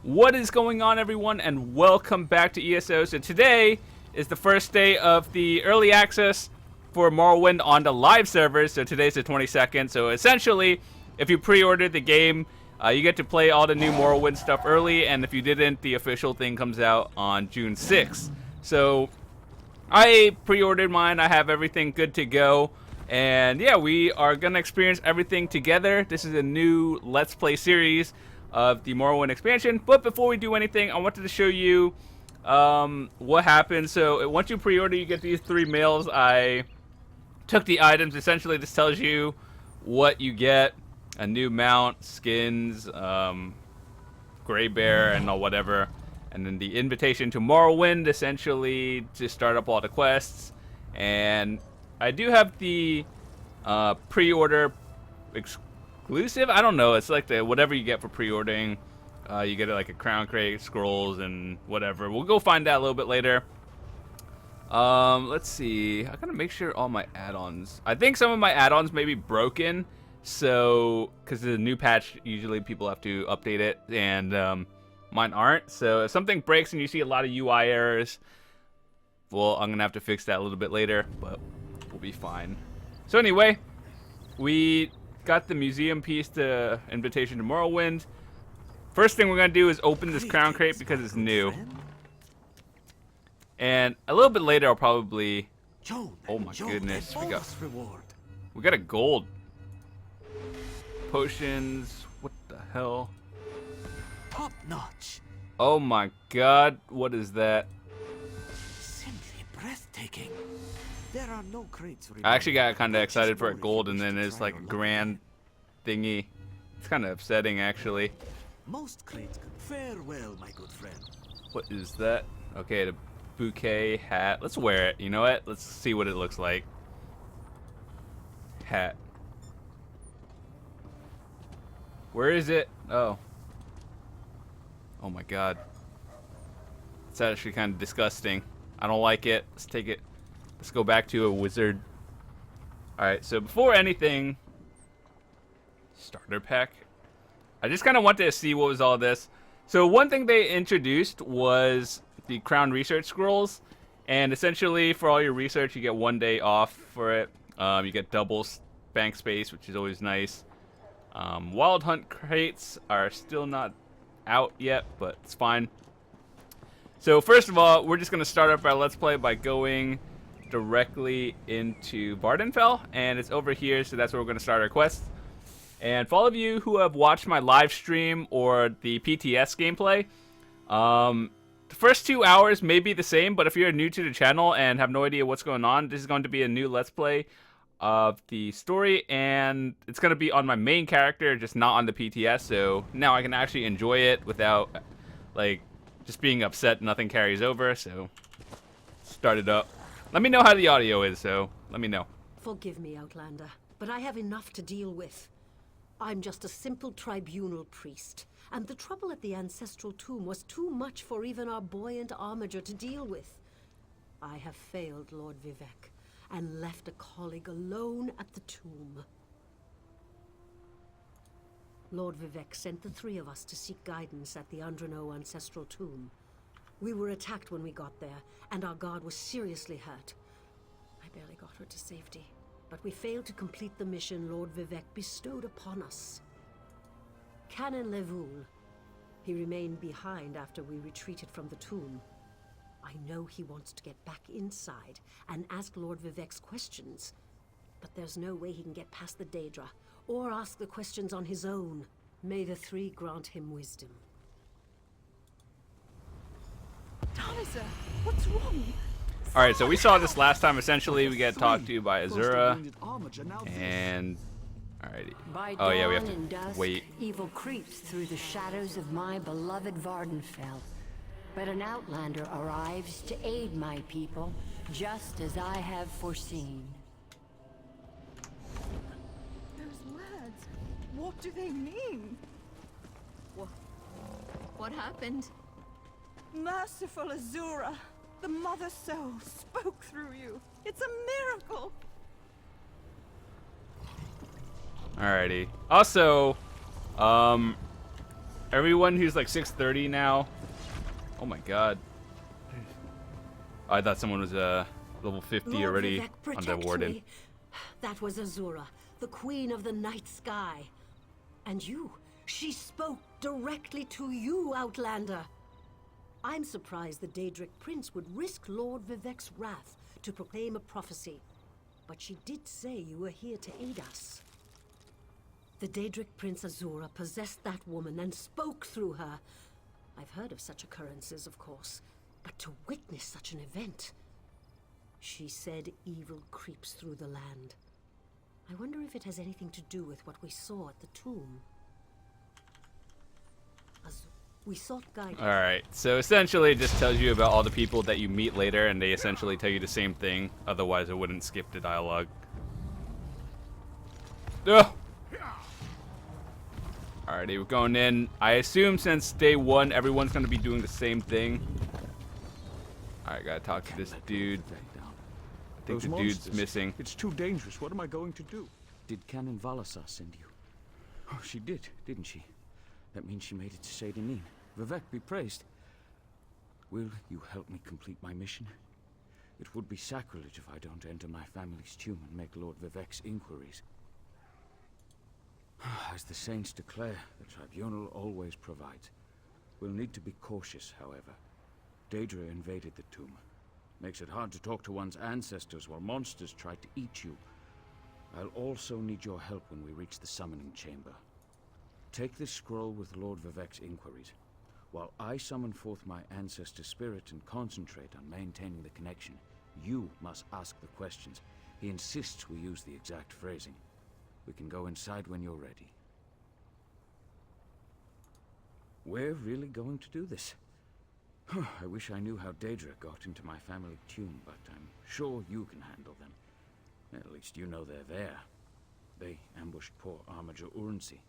What is going on, everyone, and welcome back to ESO. So today is the first day of the early access for Morrowind on the live servers. So today's the 22nd. So essentially, if you pre-ordered the game, you get to play all the new Morrowind stuff early, and if you didn't, the official thing comes out on June 6th. So I pre-ordered mine. I have everything good to go. And yeah, we are going to experience everything together. This is a new Let's Play series of the Morrowind expansion. But before we do anything, I wanted to show you what happens. So once you pre-order, you get these 3 mails. I took the items. Essentially, this tells you what you get: a new mount, skins, gray bear, and all whatever. And then the invitation to Morrowind, essentially to start up all the quests. And I do have the pre-order exclusive. I don't know. It's like the whatever you get for pre-ordering. You get like a crown crate, scrolls, and whatever. We'll go find that a little bit later. Let's see. I gotta make sure all my add-ons. I think some of my add-ons may be broken. So, because the new patch, usually people have to update it, and mine aren't. So if something breaks and you see a lot of UI errors, well, I'm gonna have to fix that a little bit later, but we'll be fine. So anyway, we got the museum piece, the invitation to Morrowind. First thing we're gonna do is open this crown crate because it's new. And a little bit later, I'll probably. Oh my goodness, we got a gold. Potions. What the hell? Top notch. Oh my god, what is that? Simply breathtaking. There are no crates. I actually got kind of excited for a gold, and then it's like a grand thingy. It's kind of upsetting, actually. Most crates could farewell, my good friend. What is that? Okay, the bouquet hat. Let's wear it. You know what? Let's see what it looks like. Hat. Where is it? Oh. Oh my god. It's actually kind of disgusting. I don't like it. Let's take it. Let's go back to a wizard. Alright, so before anything, starter pack. I just kind of wanted to see what was all this. So one thing they introduced was the Crown Research Scrolls. And essentially, for all your research, you get 1 day off for it. You get double bank space, which is always nice. Wild Hunt crates are still not out yet, but it's fine. So first of all, we're just going to start up our Let's Play by going directly into Vvardenfell, and it's over here, so that's where we're going to start our quest. And for all of you who have watched my live stream or the PTS gameplay, the first 2 hours may be the same, but if you're new to the channel and have no idea what's going on, this is going to be a new Let's Play of the story, and it's going to be on my main character, just not on the PTS, so now I can actually enjoy it without, like, just being upset nothing carries over. So start it up. Let me know how the audio is, so let me know. Forgive me, Outlander, but I have enough to deal with. I'm just a simple tribunal priest, and the trouble at the ancestral tomb was too much for even our buoyant armiger to deal with. I have failed Lord Vivec, and left a colleague alone at the tomb. Lord Vivec sent the 3 of us to seek guidance at the Andrano ancestral tomb. We were attacked when we got there, and our guard was seriously hurt. I barely got her to safety, but we failed to complete the mission Lord Vivec bestowed upon us. Canon Levoul. He remained behind after we retreated from the tomb. I know he wants to get back inside and ask Lord Vivec's questions, but there's no way he can get past the Daedra or ask the questions on his own. May the 3 grant him wisdom. Taliza, what's wrong? Alright, so we saw this last time. Essentially, we get talked to by Azura, and alrighty. Oh yeah, we have to wait. Evil creeps through the shadows of my beloved Vvardenfell. But an outlander arrives to aid my people, just as I have foreseen. Those words, what do they mean? What happened? Merciful Azura, the Mother Soul spoke through you. It's a miracle. Alrighty. Also, Everyone who's like 630 now. Oh my god. I thought someone was level 50 Lord already Vivec, on the protect warden. me. That was Azura, the queen of the night sky. And you, she spoke directly to you, Outlander. I'm surprised the Daedric prince would risk Lord Vivec's wrath to proclaim a prophecy. But she did say you were here to aid us. The Daedric Prince Azura possessed that woman and spoke through her. I've heard of such occurrences, of course, but to witness such an event... She said evil creeps through the land. I wonder if it has anything to do with what we saw at the tomb. We sought guidance. Alright, so essentially it just tells you about all the people that you meet later, and they essentially tell you the same thing. Otherwise it wouldn't skip the dialogue. Ugh! Alrighty, we're going in. I assume since day one, everyone's going to be doing the same thing. Alright, gotta talk to this dude. I think the dude's missing. It's too dangerous. What am I going to do? Did Canon Valasar send you? Oh, she did, didn't she? That means she made it to Seydanin. Vivec be praised. Will you help me complete my mission? It would be sacrilege if I don't enter my family's tomb and make Lord Vivec's inquiries. As the saints declare, the tribunal always provides. We'll need to be cautious, however. Daedra invaded the tomb. Makes it hard to talk to one's ancestors while monsters try to eat you. I'll also need your help when we reach the summoning chamber. Take this scroll with Lord Vivec's inquiries, while I summon forth my ancestor spirit and concentrate on maintaining the connection. You must ask the questions. He insists we use the exact phrasing. We can go inside when you're ready. We're really going to do this. I wish I knew how Daedra got into my family tomb, but I'm sure you can handle them. At least you know they're there. They ambushed poor Armiger Urnsi.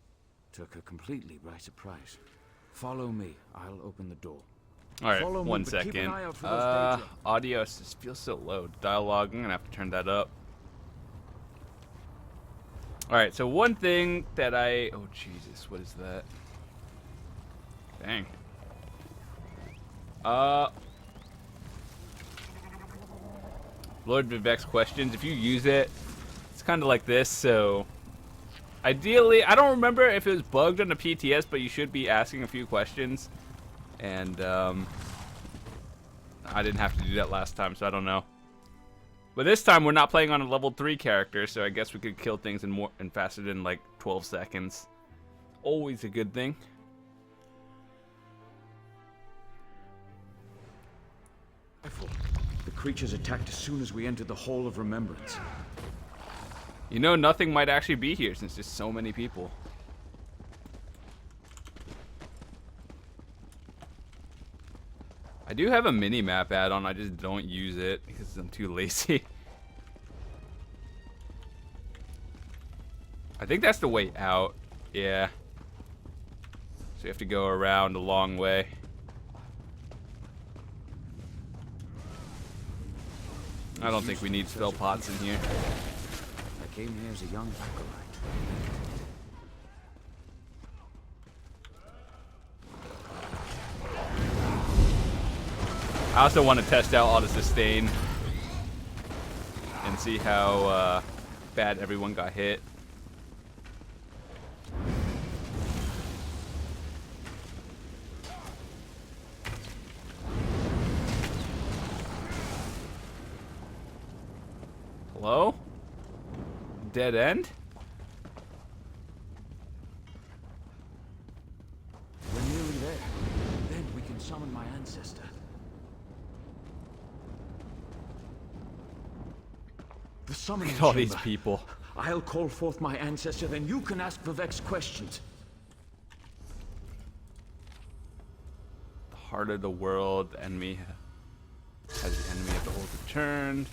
Took her completely by surprise. Follow me. I'll open the door. Alright, Follow me, one but keep an second. eye out for those Daedra. Audio just feels so low. Dialogue, I'm gonna have to turn that up. Alright, so one thing that oh Jesus, what is that? Dang. Lord Vivec's questions, if you use it, it's kind of like this, so ideally, I don't remember if it was bugged on the PTS, but you should be asking a few questions, and I didn't have to do that last time, so I don't know. But this time we're not playing on a level 3 character, so I guess we could kill things in faster than like 12 seconds. Always a good thing. The creatures attacked as soon as we entered the Hall of Remembrance. You know, nothing might actually be here since there's so many people. I do have a mini-map add-on, I just don't use it because I'm too lazy. I think that's the way out. Yeah. So you have to go around a long way. I don't think we need spell pots in here. I came here as a young acolyte. I also want to test out auto sustain and see how bad everyone got hit. Hello? Dead end? We're nearly there. Then we can summon my ancestor. The summoning Look at all chamber. these people. I'll call forth my ancestor, then you can ask Vivec's questions. The heart of the world, the enemy has the enemy of the old returned.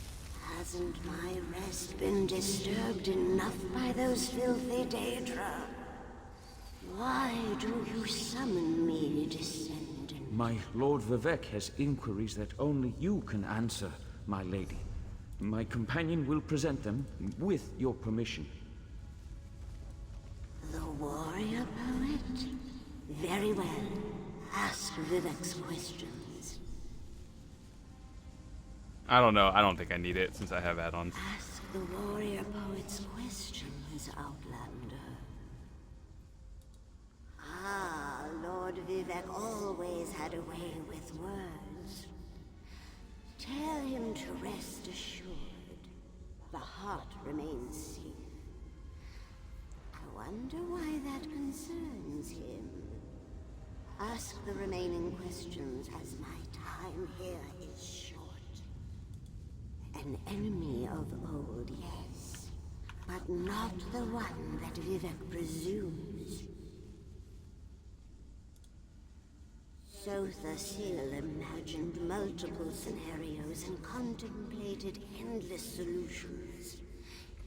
Hasn't my rest been disturbed enough by those filthy Daedra? Why do you summon me, descendant? My Lord Vivec has inquiries that only you can answer, my lady. My companion will present them with your permission. The warrior poet? Very well. Ask Vivec's questions. I don't know. I don't think I need it since I have add-ons. Ask the warrior poet's questions, Outlander. Ah, Lord Vivec always had a way with words. Tell him to rest assured. The heart remains safe. I wonder why that concerns him. Ask the remaining questions as my time here is short. An enemy of old, yes, but not the one that Vivec presumes. Sotha Sil imagined multiple scenarios and contemplated endless solutions.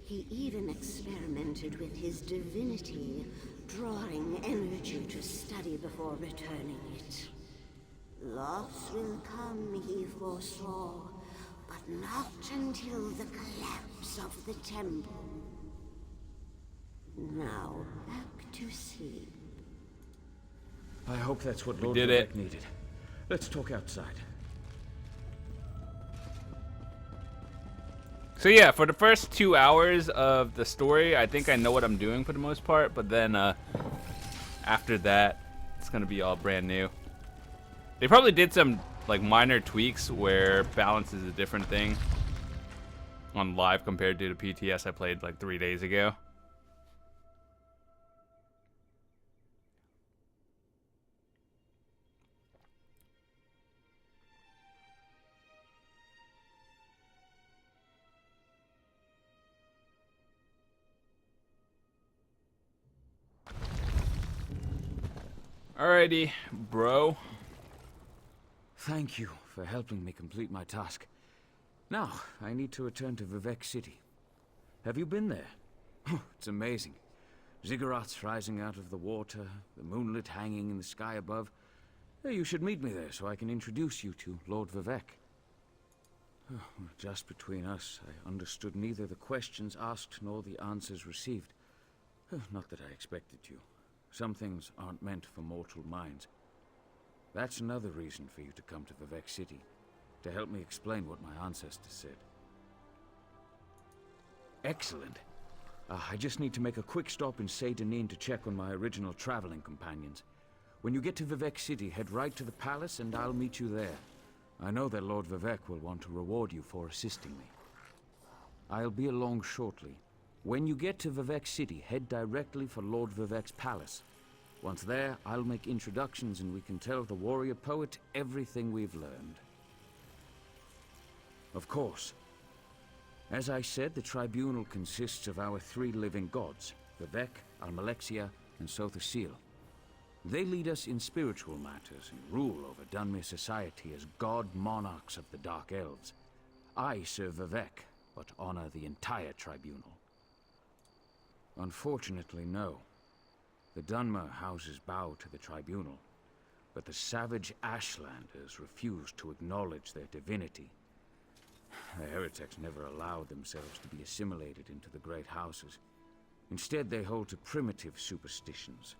He even experimented with his divinity, drawing energy to study before returning it. Loss will come, he foresaw, but not until the collapse of the temple. Now, back to sleep. I hope that's what We Lord did Vivec it. needed. Let's talk outside. So yeah, for the first 2 hours of the story, I think I know what I'm doing for the most part, but then after that, it's gonna be all brand new. They probably did some like minor tweaks where balance is a different thing on live compared to the PTS I played like 3 days ago. Alrighty, bro. Thank you for helping me complete my task. Now, I need to return to Vivec City. Have you been there? It's amazing. Ziggurats rising out of the water, the moonlit hanging in the sky above. You should meet me there so I can introduce you to Lord Vivec. Just between us, I understood neither the questions asked nor the answers received. Not that I expected to. Some things aren't meant for mortal minds. That's another reason for you to come to Vivec City, to help me explain what my ancestor said. Excellent. I just need to make a quick stop in Seydanin to check on my original traveling companions. When you get to Vivec City, head right to the palace and I'll meet you there. I know that Lord Vivec will want to reward you for assisting me. I'll be along shortly. When you get to Vivec City, head directly for Lord Vivec's palace. Once there, I'll make introductions and we can tell the warrior poet everything we've learned. Of course. As I said, the tribunal consists of our 3 living gods, Vivec, Almalexia, and Sotha Sil. They lead us in spiritual matters and rule over Dunmer society as god monarchs of the Dark Elves. I serve Vivec, but honor the entire tribunal. Unfortunately, no. The Dunmer houses bow to the tribunal, but the savage Ashlanders refuse to acknowledge their divinity. The heretics never allowed themselves to be assimilated into the great houses. Instead, they hold to primitive superstitions.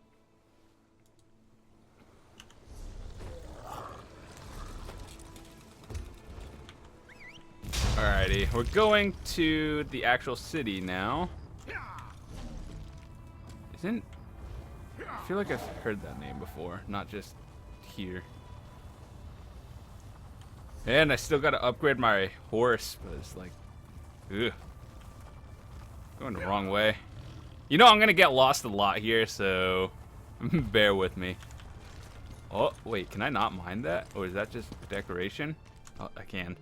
Alrighty, we're going to the actual city now. I feel like I've heard that name before, not just here. And I still gotta upgrade my horse, but it's like, ugh. Going the wrong way. You know I'm gonna get lost a lot here, so bear with me. Oh, wait, can I not mine that? Or is that just decoration? Oh, I can.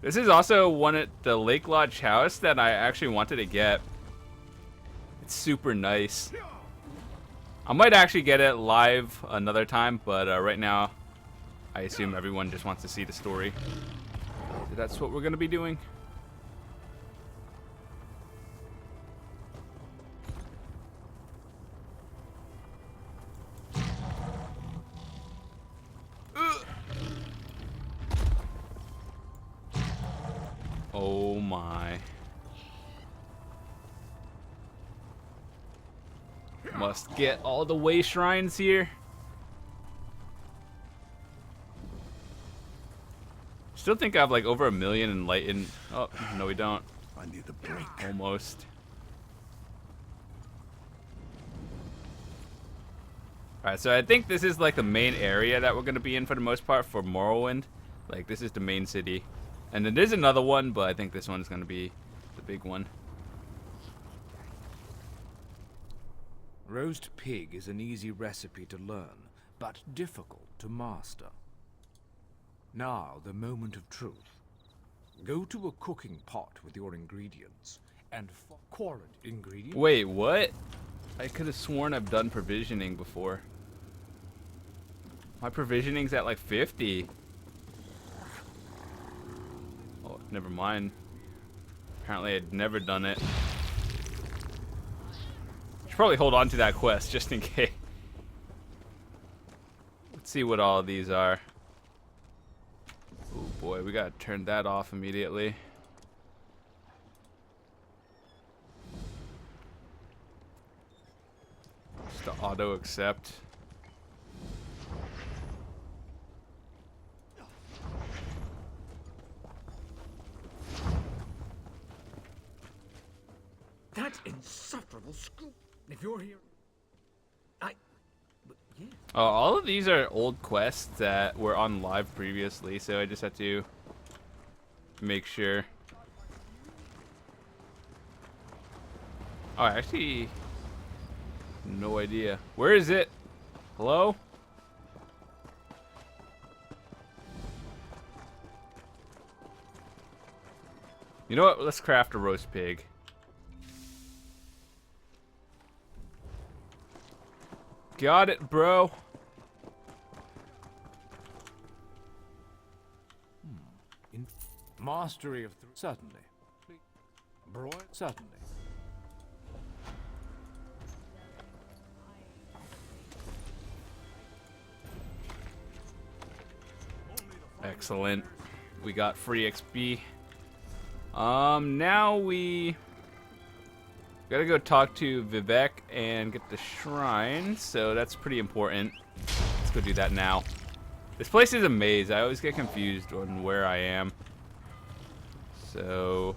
This is also one at the Lake Lodge house that I actually wanted to get. It's super nice. I might actually get it live another time, but right now, I assume everyone just wants to see the story. So that's what we're gonna be doing. Oh my. Must get all the way shrines here. Still think I have like over 1 million enlightened. Oh, no we don't. I need a break. Almost. Alright, so I think this is like the main area that we're going to be in for the most part for Morrowind. Like, this is the main city. And then there's another one, but I think this one's going to be the big one. Roast pig is an easy recipe to learn, but difficult to master. Now, the moment of truth. Go to a cooking pot with your ingredients, and quality ingredients. Wait, what? I could have sworn I've done provisioning before. My provisioning's at like 50. Oh, never mind. Apparently I'd never done it. Should probably hold on to that quest just in case. Let's see what all of these are. Oh boy, we gotta turn that off immediately. Just to auto accept. That insufferable screw. If you're here, yeah. Oh, all of these are old quests that were on live previously, so I just had to make sure. Oh, actually, no idea. Where is it? Hello? You know what? Let's craft a roast pig. Got it, bro. In mastery of certainly. Broil certainly. Excellent. We got free XP. Now we gotta go talk to Vivec and get the shrine, so that's pretty important. Let's go do that now. This place is a maze. I always get confused on where I am. So,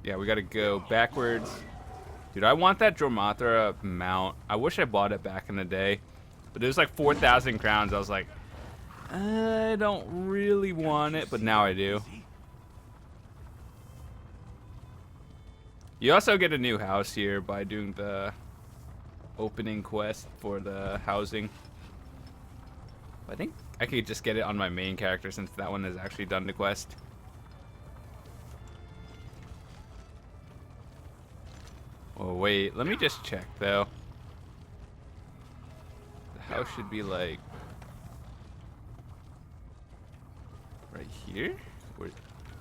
yeah, we gotta go backwards. Dude, I want that Dromathra mount. I wish I bought it back in the day. But it was like 4,000 crowns. I was like, I don't really want it, but now I do. You also get a new house here by doing the opening quest for the housing. I think I could just get it on my main character since that one has actually done the quest. Oh wait, let me just check though. The house should be like right here? Where,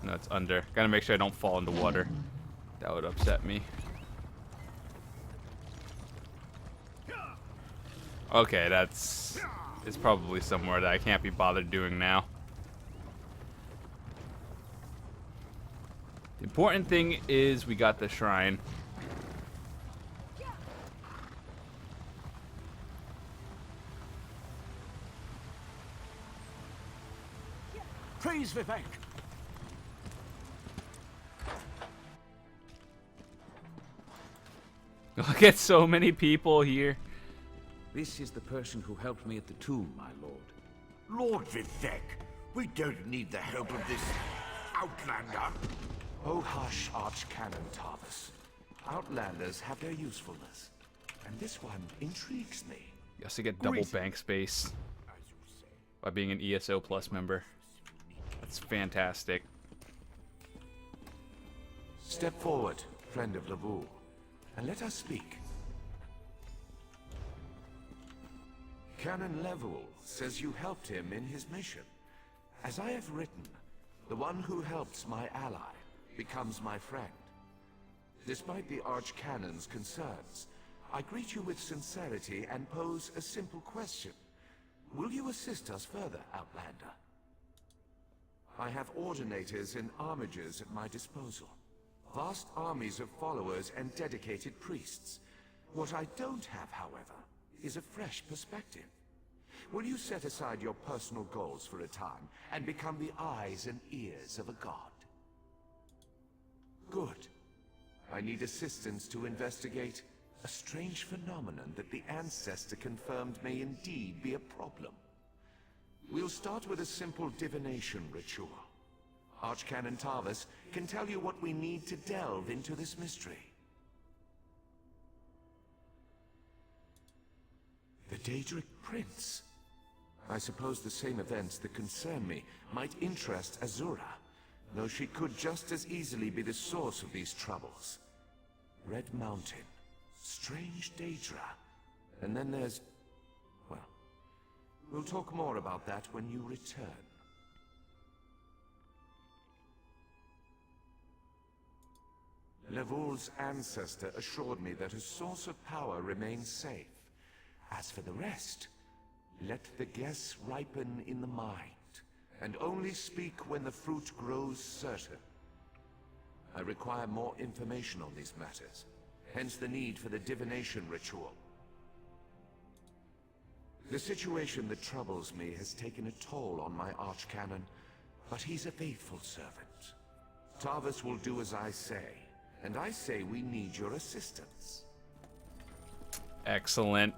no, it's under. Gotta make sure I don't fall into water. That would upset me. Okay, it's probably somewhere that I can't be bothered doing now. The important thing is we got the shrine. Praise Vivec! Look at so many people here. This is the person who helped me at the tomb, my lord. Lord Vivec, we don't need the help of this outlander. Oh hush, Archcanon Tarvis. Outlanders have their usefulness, and this one intrigues me. You also get double bank space by being an ESO Plus member. That's fantastic. Step forward, friend of Lavu, and let us speak. Canon Level says you helped him in his mission. As I have written, the one who helps my ally becomes my friend. Despite the Archcanon's concerns, I greet you with sincerity and pose a simple question. Will you assist us further, Outlander? I have ordinators and armigers at my disposal. Vast armies of followers and dedicated priests. What I don't have, however, is a fresh perspective. Will you set aside your personal goals for a time and become the eyes and ears of a god? Good. I need assistance to investigate a strange phenomenon that the ancestor confirmed may indeed be a problem. We'll start with a simple divination ritual. Archcanon Tarvis can tell you what we need to delve into this mystery. The Daedric Prince. I suppose the same events that concern me might interest Azura, though she could just as easily be the source of these troubles. Red Mountain, strange Daedra, and then there's... well, we'll talk more about that when you return. Levol's ancestor assured me that a source of power remains safe. As for the rest, let the guess ripen in the mind, and only speak when the fruit grows certain. I require more information on these matters, hence the need for the divination ritual. The situation that troubles me has taken a toll on my archcanon, but he's a faithful servant. Tarvis will do as I say, and I say we need your assistance. Excellent.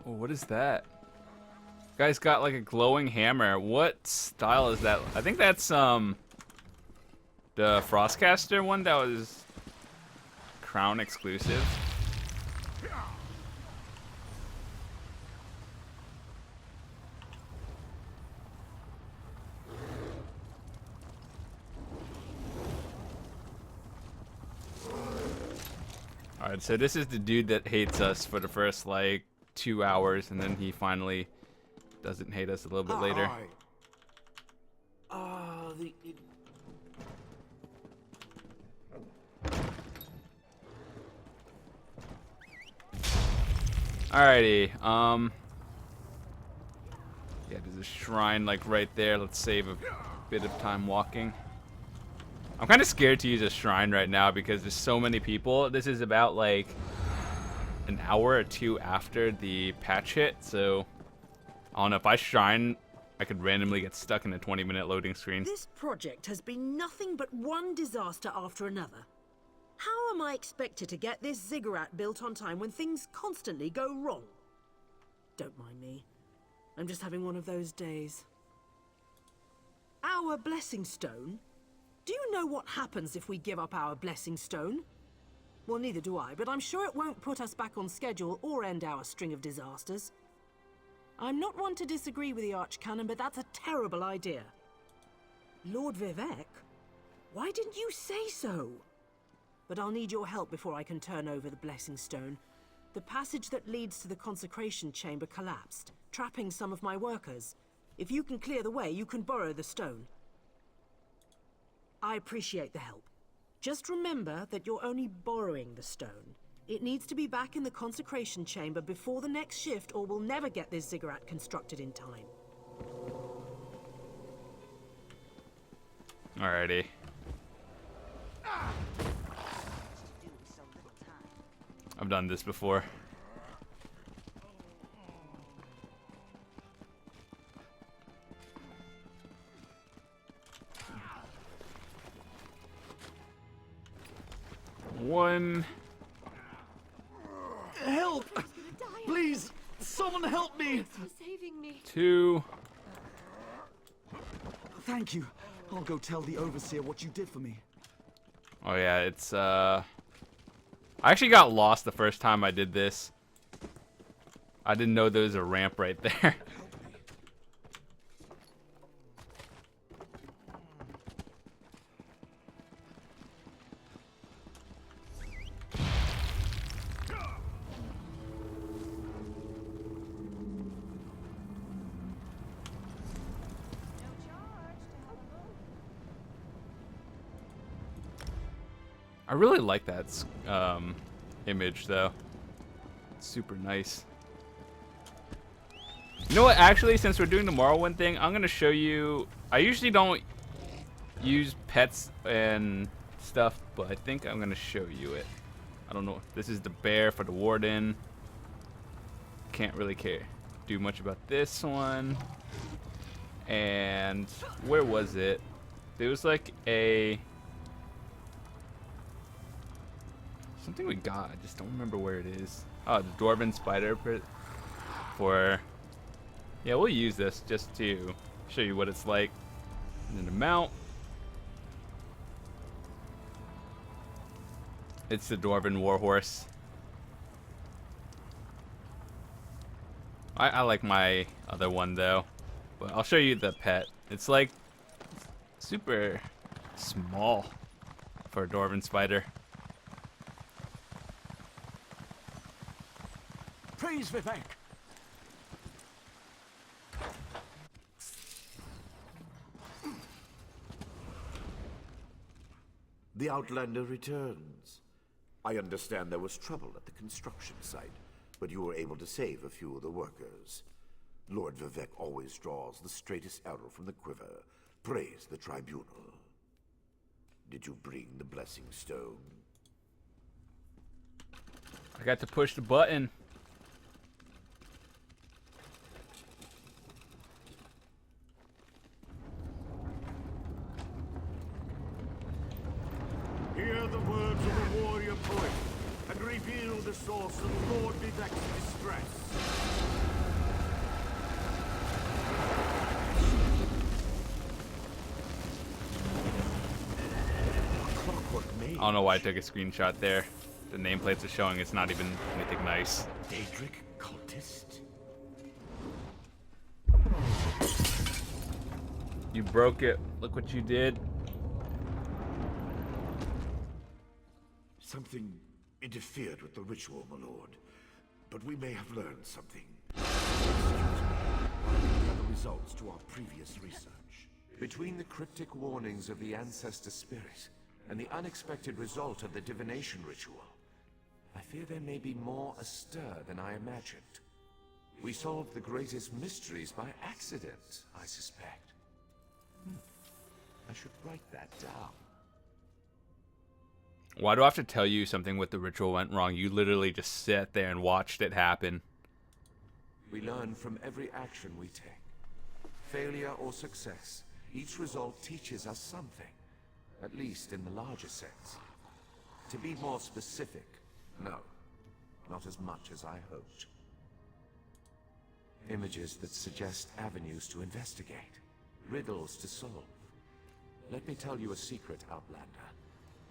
Oh, what is that? Guy's got like a glowing hammer. What style is that? I think that's the Frostcaster one that was Crown exclusive. Alright, so this is the dude that hates us for the first like 2 hours, and then he finally doesn't hate us a little bit later. Alrighty, yeah, there's a shrine like right there. Let's save a bit of time walking. I'm kind of scared to use a shrine right now because there's so many people. This is about like an hour or two after the patch hit, so I don't know, if I shrine, I could randomly get stuck in a 20-minute loading screen. This project has been nothing but one disaster after another. How am I expected to get this ziggurat built on time when things constantly go wrong? Don't mind me. I'm just having one of those days. Our blessing stone? Do you know what happens if we give up our blessing stone? Well, neither do I, but I'm sure it won't put us back on schedule or end our string of disasters. I'm not one to disagree with the Archcanon, but that's a terrible idea. Lord Vivec? Why didn't you say so? But I'll need your help before I can turn over the blessing stone. The passage that leads to the consecration chamber collapsed, trapping some of my workers. If you can clear the way, you can borrow the stone. I appreciate the help. Just remember that you're only borrowing the stone. It needs to be back in the consecration chamber before the next shift, or we'll never get this ziggurat constructed in time. Alrighty. I've done this before. One. Help! Please, someone help me! Two. Thank you. I'll go tell the Overseer what you did for me. Oh yeah, it's I actually got lost the first time I did this. I didn't know there was a ramp right there. I really like that image, though. It's super nice. You know what? Actually, since we're doing the Morrowind thing, I'm going to show you... I usually don't use pets and stuff, but I think I'm going to show you it. I don't know. This is the bear for the warden. Can't really do much about this one. And where was it? There was like something we got. I just don't remember where it is. Oh, the dwarven spider for. Yeah, we'll use this just to show you what it's like. And then the mount. It's the dwarven warhorse. I like my other one though, but I'll show you the pet. It's like super small for a dwarven spider. Praise Vivec! The Outlander returns. I understand there was trouble at the construction site, but you were able to save a few of the workers. Lord Vivec always draws the straightest arrow from the quiver. Praise the tribunal. Did you bring the blessing stone? I got to push the button. Hear the words of the warrior poet, and reveal the source of Lord Vivec's distress. I don't know why I took a screenshot there. The nameplates are showing it's not even anything nice. Daedra cultist? You broke it. Look what you did. Something interfered with the ritual, my lord. But we may have learned something. Excuse me, while we compare the results to our previous research. Between the cryptic warnings of the ancestor spirit and the unexpected result of the divination ritual, I fear there may be more astir than I imagined. We solved the greatest mysteries by accident, I suspect. I should write that down. Why do I have to tell you something with the ritual went wrong? You literally just sat there and watched it happen. We learn from every action we take. Failure or success, each result teaches us something. At least in the larger sense. To be more specific, no. Not as much as I hoped. Images that suggest avenues to investigate. Riddles to solve. Let me tell you a secret, Outlander.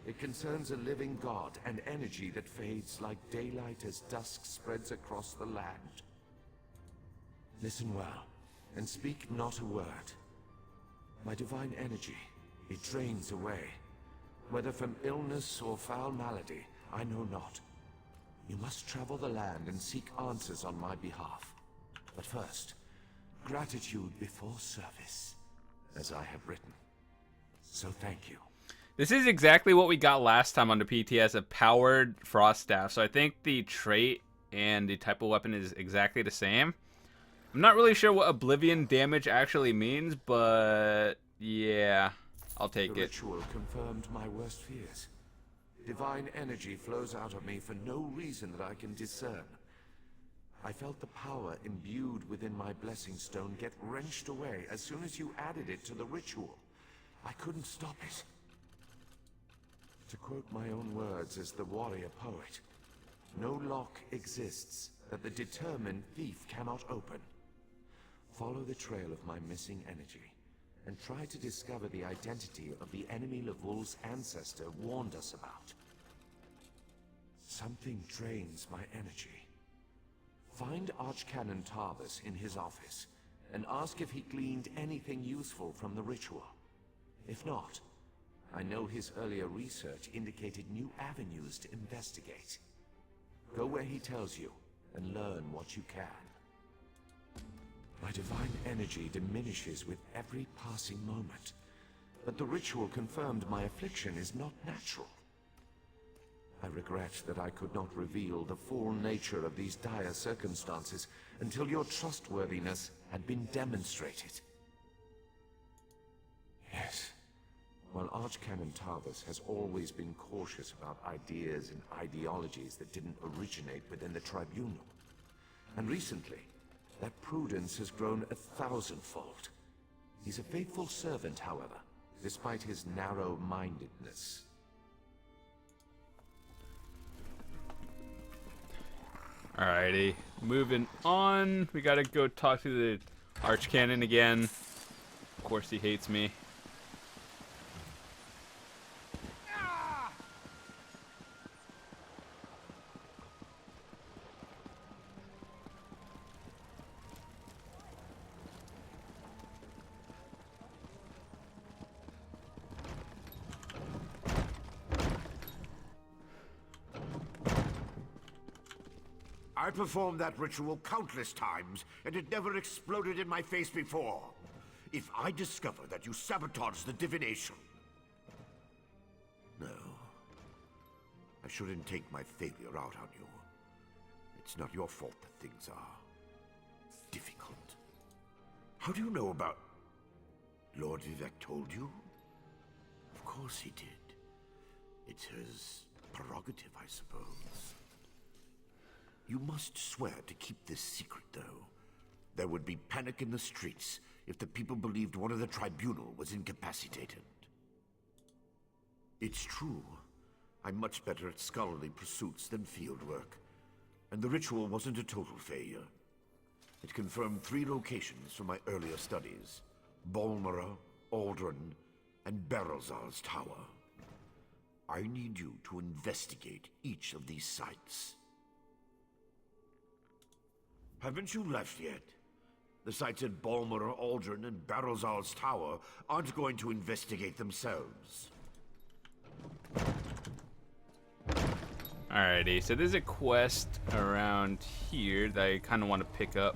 It concerns a living god and energy that fades like daylight as dusk spreads across the land. Listen well, and speak not a word. My divine energy, it drains away. Whether from illness or foul malady, I know not. You must travel the land and seek answers on my behalf. But first, gratitude before service, as I have written. So thank you. This is exactly what we got last time on the PTS, a powered frost staff. So I think the trait and the type of weapon is exactly the same. I'm not really sure what oblivion damage actually means, but yeah, I'll take The it. ritual confirmed my worst fears. Divine energy flows out of me for no reason that I can discern. I felt the power imbued within my blessing stone get wrenched away as soon as you added it to the ritual. I couldn't stop it. To quote my own words as the warrior poet, no lock exists that the determined thief cannot open. Follow the trail of my missing energy, and try to discover the identity of the enemy Lavul's ancestor warned us about. Something drains my energy. Find Archcanon Tarvis in his office, and ask if he gleaned anything useful from the ritual. If not, I know his earlier research indicated new avenues to investigate. Go where he tells you, and learn what you can. My divine energy diminishes with every passing moment, but the ritual confirmed my affliction is not natural. I regret that I could not reveal the full nature of these dire circumstances until your trustworthiness had been demonstrated. Yes, while Archcanon Tarvis has always been cautious about ideas and ideologies that didn't originate within the Tribunal. And recently, that prudence has grown 1,000-fold. He's a faithful servant, however, despite his narrow-mindedness. Alrighty, moving on. We gotta go talk to the Archcanon again. Of course he hates me. I performed that ritual countless times, and it never exploded in my face before. If I discover that you sabotaged the divination... No. I shouldn't take my failure out on you. It's not your fault that things are... difficult. How do you know about... Lord Vivec told you? Of course he did. It's his prerogative, I suppose. You must swear to keep this secret, though. There would be panic in the streets if the people believed one of the Tribunal was incapacitated. It's true. I'm much better at scholarly pursuits than field work. And the ritual wasn't a total failure. It confirmed 3 locations from my earlier studies. Balmora, Aldrin, and Barrelzar's Tower. I need you to investigate each of these sites. Haven't you left yet? The sites at Balmora, Aldrin, and Barrelzar's Tower aren't going to investigate themselves. Alrighty, so there's a quest around here that I kind of want to pick up.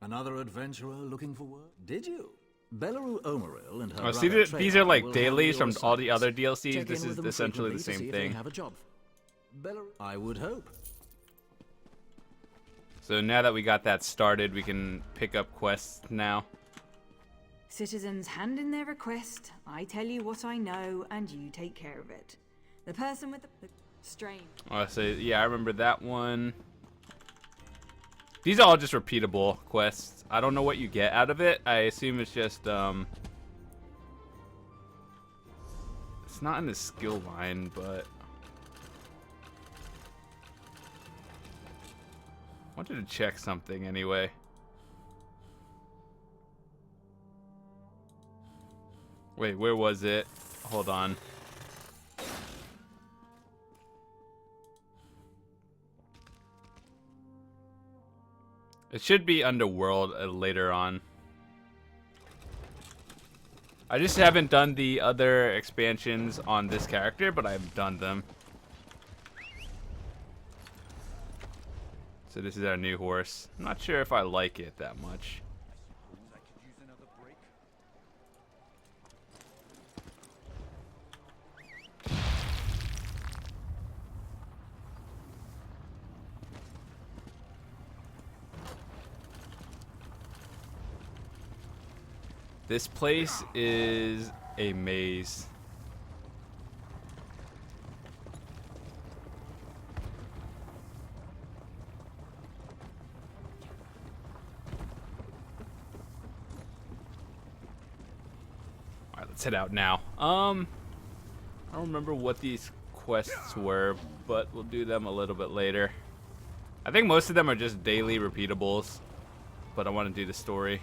Another adventurer looking for work? Did you? Belarus Omeril and her Oh, see, brother these are like Treyarch will dailies from handle all the your other sites. DLCs. Check This in with is them essentially the frequently to see same if they thing. have a job. I would hope. So now that we got that started, we can pick up quests now. Citizens hand in their request, I tell you what I know, and you take care of it. The person with the strain. Oh, so yeah, I remember that one. These are all just repeatable quests. I don't know what you get out of it. I assume it's just, it's not in the skill line, but... I wanted to check something anyway. Wait, where was it? Hold on. It should be Underworld later on. I just haven't done the other expansions on this character, but I've done them. So this is our new horse. I'm not sure if I like it that much. This place is a maze. Alright, let's head out now. I don't remember what these quests were, but we'll do them a little bit later. I think most of them are just daily repeatables, but I want to do the story.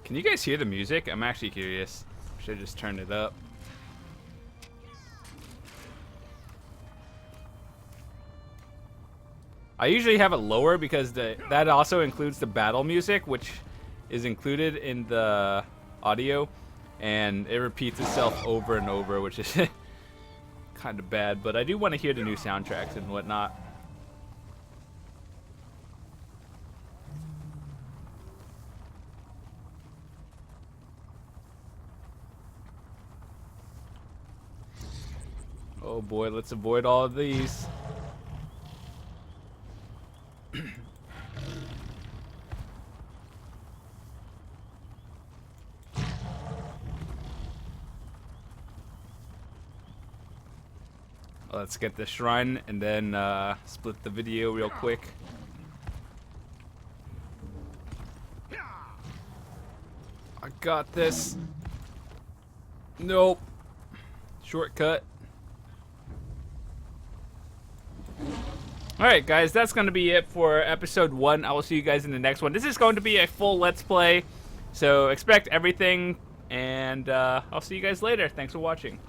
Can you guys hear the music? I'm actually curious. Should I just turn it up? I usually have it lower because that also includes the battle music, which is included in the audio, and it repeats itself over and over, which is kind of bad, but I do want to hear the new soundtracks and whatnot. Oh boy, let's avoid all of these. Let's get the shrine and then split the video real quick. I got this. Nope. Shortcut. Alright guys, that's going to be it for episode 1. I will see you guys in the next one. This is going to be a full Let's Play, so expect everything, and I'll see you guys later. Thanks for watching.